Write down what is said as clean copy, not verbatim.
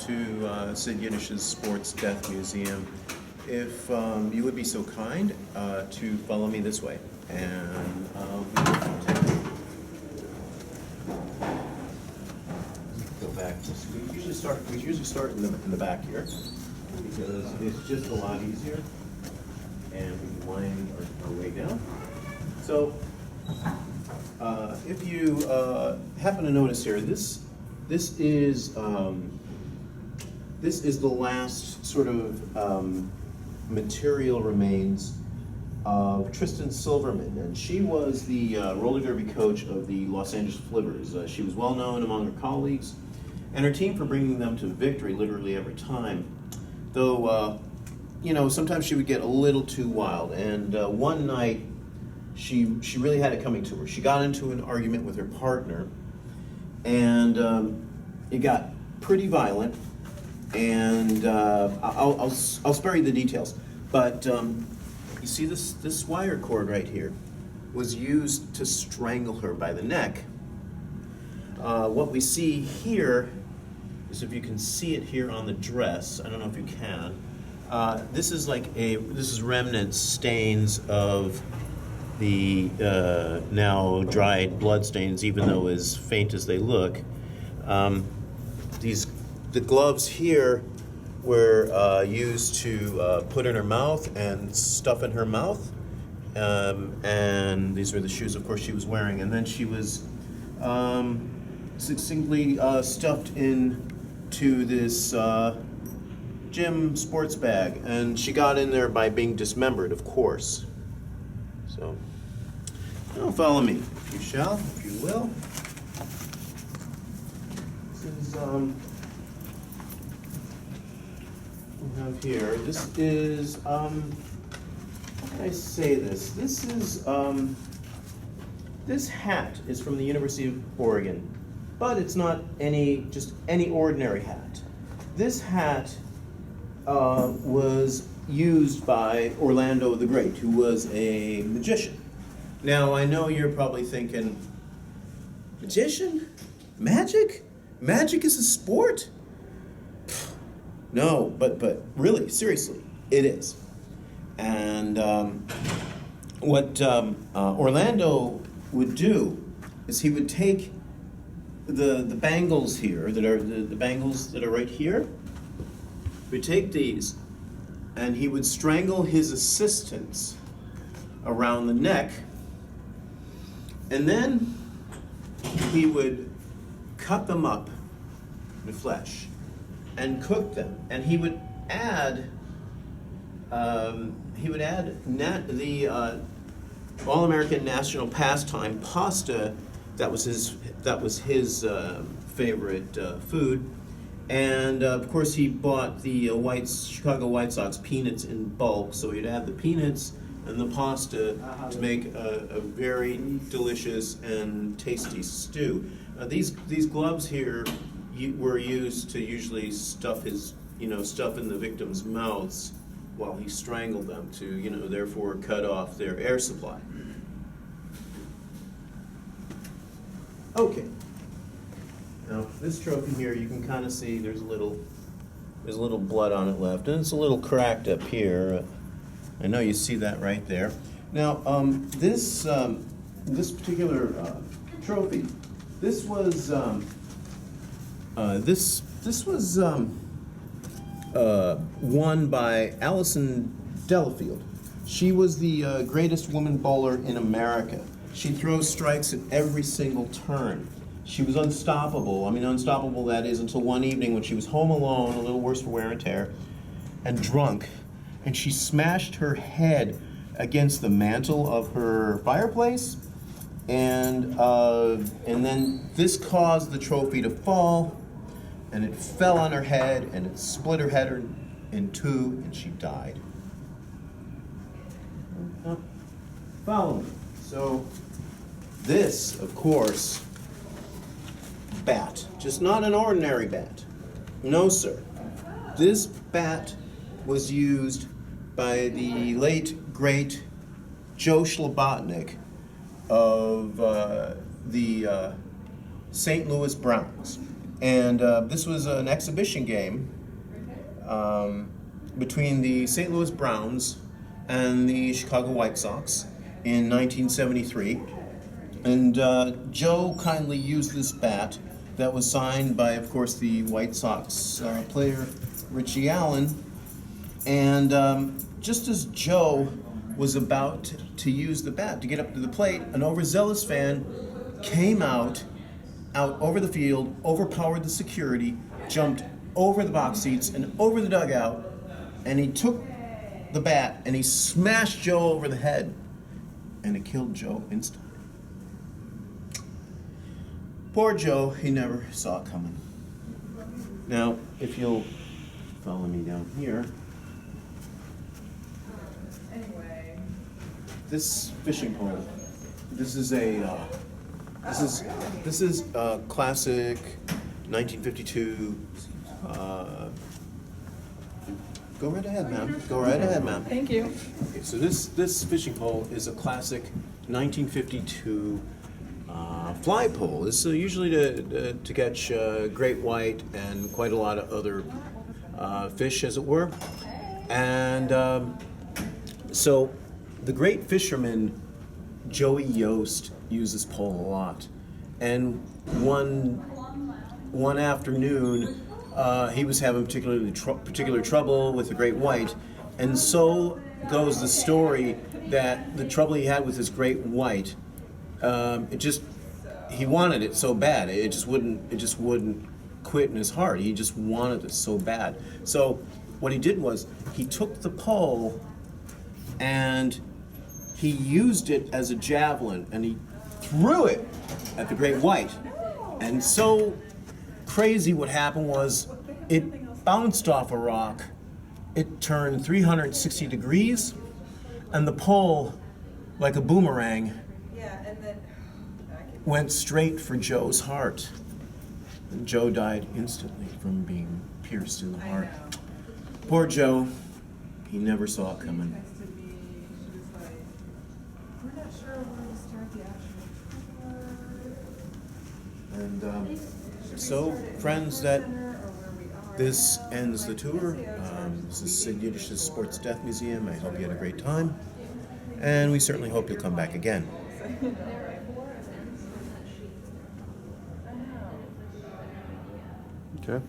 to Sid Yiddish's Sports Death Museum. If you would be so kind to follow me this way, and go back. We usually start in the back here because it's just a lot easier, and we can wind our way down. So, if you happen to notice here, this is the last sort of material remains of Tristan Silverman, and she was the roller derby coach of the Los Angeles Flippers. She was well known among her colleagues and her team for bringing them to victory literally every time. Though, sometimes she would get a little too wild, and one night she really had it coming to her. She got into an argument with her partner, and it got pretty violent. And I'll spare you the details, but you see this wire cord right here was used to strangle her by the neck. What we see here is, if you can see it here on the dress, I don't know if you can. This is remnant stains of the now dried blood stains, even though as faint as they look. The gloves here were used to put in her mouth and stuff in her mouth, and these were the shoes, of course, she was wearing. And then she was succinctly stuffed into this gym sports bag, and she got in there by being dismembered, of course. So, now follow me, if you shall, if you will. This is we have here. This is how can I say this? This is this hat is from the University of Oregon, but it's not just any ordinary hat. This hat was used by Orlando the Great, who was a magician. Now, I know you're probably thinking, magician? Magic? Magic is a sport? No, but really, seriously, it is. And what Orlando would do is he would take the bangles here, that are the bangles that are right here. He would take these, and he would strangle his assistants around the neck, and then he would cut them up in the flesh and cook them, and he would add the all-American national pastime pasta. That was his favorite food, and of course he bought the Chicago White Sox peanuts in bulk, so he'd add the peanuts and the pasta to make a very delicious and tasty stew. These gloves here were used to usually stuff in the victim's mouths while he strangled them, to therefore cut off their air supply. Okay. Now this trophy here, you can kind of see there's a little blood on it left, and it's a little cracked up here. I know you see that right there. Now this particular trophy, this was won by Alison Delafield. She was the greatest woman bowler in America. She throws strikes at every single turn. She was unstoppable. I mean, unstoppable, that is, until one evening when she was home alone, a little worse for wear and tear, and drunk, and she smashed her head against the mantle of her fireplace, and then this caused the trophy to fall, and it fell on her head, and it split her head in two, and she died. Now, follow me. So, this, of course, bat, just not an ordinary bat. No, sir. This bat was used by the late, great Joe Schlabotnik of the St. Louis Browns. And this was an exhibition game between the St. Louis Browns and the Chicago White Sox in 1973. And Joe kindly used this bat that was signed by, of course, the White Sox player Richie Allen. And just as Joe was about to use the bat to get up to the plate, an overzealous fan came out over the field, overpowered the security, jumped over the box seats and over the dugout, and he took the bat and he smashed Joe over the head, and it killed Joe instantly. Poor Joe, he never saw it coming. Now, if you'll follow me down here, this fishing pole, this is a classic 1952. Go right ahead, ma'am. Go right ahead, ma'am. Thank you. Okay, so this fishing pole is a classic 1952 fly pole. This is usually to catch great white and quite a lot of other fish, as it were. And so the great fisherman Joey Yost used this pole a lot. And one afternoon, he was having particular trouble with the great white, and so goes the story that the trouble he had with his great white, he wanted it so bad, it just wouldn't quit in his heart. He just wanted it so bad. So what he did was he took the pole and he used it as a javelin, and he threw it at the great white. And so crazy what happened was it bounced off a rock, it turned 360 degrees, and the pole, like a boomerang, went straight for Joe's heart. And Joe died instantly from being pierced in the heart. Poor Joe, he never saw it coming. And so, friends, this ends the tour. This is Sid Yiddish's Sports Death Museum. I hope you had a great time, and we certainly hope you'll come back again. Okay.